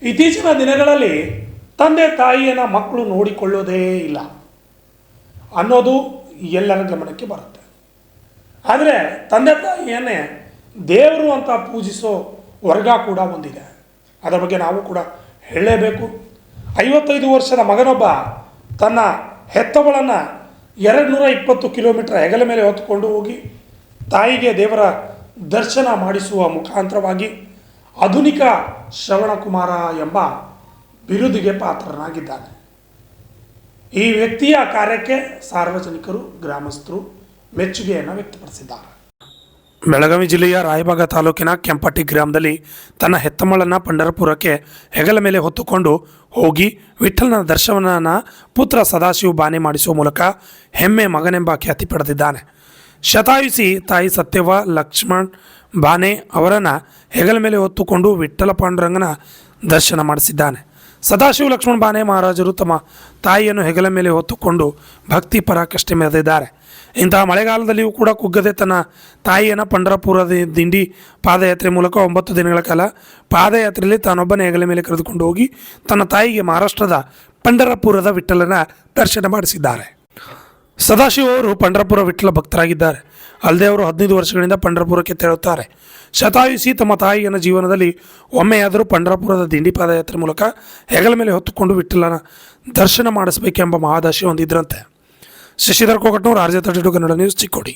ಇತ್ತೀಚಿನ ದಿನಗಳಲ್ಲಿ ತಂದೆ ತಾಯಿಯನ್ನು ಮಕ್ಕಳು ನೋಡಿಕೊಳ್ಳೋದೇ ಇಲ್ಲ ಅನ್ನೋದು ಎಲ್ಲರ ಗಮನಕ್ಕೆ ಬರುತ್ತೆ. ಆದರೆ ತಂದೆ ತಾಯಿಯನ್ನೇ ದೇವರು ಅಂತ ಪೂಜಿಸೋ ವರ್ಗ ಕೂಡ ಒಂದಿದೆ. ಅದರ ಬಗ್ಗೆ ನಾವು ಕೂಡ ಹೇಳಲೇಬೇಕು. 55 ವರ್ಷದ ಮಗನೊಬ್ಬ ತನ್ನ ಹೆತ್ತವಳನ್ನು 220 ಕಿಲೋಮೀಟರ್ ಹೆಗಲ ಮೇಲೆ ಹೊತ್ತುಕೊಂಡು ಹೋಗಿ ತಾಯಿಗೆ ದೇವರ ದರ್ಶನ ಮಾಡಿಸುವ ಮುಖಾಂತರವಾಗಿ ಆಧುನಿಕ ಶ್ರವಣಕುಮಾರ ಎಂಬ ಬಿರುದಿಗೆ ಪಾತ್ರನಾಗಿದ್ದಾನೆ. ಈ ವ್ಯಕ್ತಿಯ ಕಾರ್ಯಕ್ಕೆ ಸಾರ್ವಜನಿಕರು, ಗ್ರಾಮಸ್ಥರು ಮೆಚ್ಚುಗೆಯನ್ನು ವ್ಯಕ್ತಪಡಿಸಿದ್ದಾರೆ. ಬೆಳಗಾವಿ ಜಿಲ್ಲೆಯ ರಾಯಬಾಗ ತಾಲೂಕಿನ ಕೆಂಪಟ್ಟಿ ಗ್ರಾಮದಲ್ಲಿ ತನ್ನ ಹೆತ್ತಮ್ಮಳನ್ನು ಪಂಢರಪುರಕ್ಕೆ ಹೆಗಲ ಮೇಲೆ ಹೊತ್ತುಕೊಂಡು ಹೋಗಿ ವಿಠ್ಠಲನ ದರ್ಶನವನ್ನು ಪುತ್ರ ಸದಾಶಿವ ಬಾನೆ ಮಾಡಿಸುವ ಮೂಲಕ ಹೆಮ್ಮೆ ಮಗನೆಂಬ ಖ್ಯಾತಿ ಪಡೆದಿದ್ದಾನೆ. ಶತಾಯುಷಿ ತಾಯಿ ಸತ್ಯವ್ವ ಲಕ್ಷ್ಮಣ್ ಬಾನೆ ಅವರನ್ನು ಹೆಗಲ ಮೇಲೆ ಹೊತ್ತುಕೊಂಡು ವಿಠ್ಠಲ ಪಾಂಡುರಂಗನ ದರ್ಶನ ಮಾಡಿಸಿದ್ದಾನೆ. ಸದಾಶಿವ ಲಕ್ಷ್ಮಣ್ ಬಾನೆ ಮಹಾರಾಜರು ತಮ್ಮ ತಾಯಿಯನ್ನು ಹೆಗಲ ಮೇಲೆ ಹೊತ್ತುಕೊಂಡು ಭಕ್ತಿ ಪರಾಕಾಷ್ಠೆ ಮೆರೆದಿದ್ದಾರೆ. ಇಂತಹ ಮಳೆಗಾಲದಲ್ಲಿಯೂ ಕೂಡ ಕುಗ್ಗದೆ ತನ್ನ ತಾಯಿಯನ್ನು ಪಂಢರಪುರದ ದಿಂಡಿ ಪಾದಯಾತ್ರೆ ಮೂಲಕ 9 ದಿನಗಳ ಕಾಲ ಪಾದಯಾತ್ರೆಯಲ್ಲಿ ತಾನೊಬ್ಬನೇ ಹೆಗಲ ಮೇಲೆ ಕರೆದುಕೊಂಡು ಹೋಗಿ ತನ್ನ ತಾಯಿಗೆ ಮಹಾರಾಷ್ಟ್ರದ ಪಂಢರಪುರದ ವಿಠ್ಠಲನ ದರ್ಶನ ಮಾಡಿಸಿದ್ದಾರೆ. ಸದಾಶಿವ ಅವರು ಪಂಢರಪುರ ವಿಠ್ಠಲ ಭಕ್ತರಾಗಿದ್ದಾರೆ. ಅಲ್ಲದೆ ಅವರು 15 ವರ್ಷಗಳಿಂದ ಪಂಢರಪುರಕ್ಕೆ ತೆರಳುತ್ತಾರೆ. ಶತಾಯುಷಿ ತಮ್ಮ ತಾಯಿಯನ್ನು ಜೀವನದಲ್ಲಿ ಒಮ್ಮೆಯಾದರೂ ಪಂಢರಪುರದ ದಿಂಡಿ ಪಾದಯಾತ್ರೆ ಮೂಲಕ ಹೆಗಲ ಮೇಲೆ ಹೊತ್ತುಕೊಂಡು ವಿಠ್ಠಲನ ದರ್ಶನ ಮಾಡಿಸಬೇಕೆಂಬ ಮಹಾದಾಶೆ ಹೊಂದಿದ್ರಂತೆ. Shashidhar Kokatnur, RJ32 Kannada news, Chikkodi.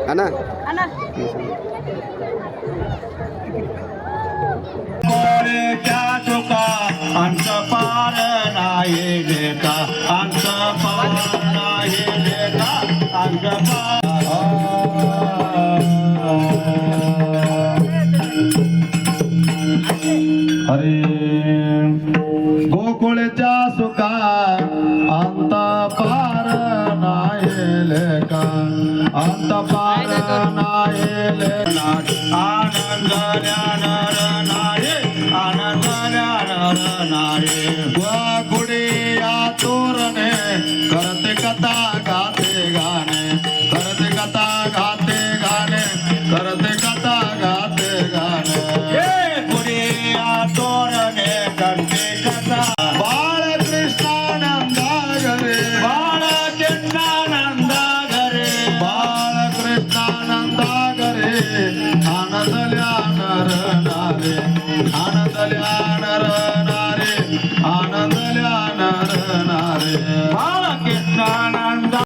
Ana. क्या चुका अंत पार नाये देखा अंत पार नाये देखा अंत पार हरे गोकुळच्या सुखा अंत पार नाये लेखा अंत पार नाये लेखा आनंद ज्ञान नाये आनंद ज्ञान नाये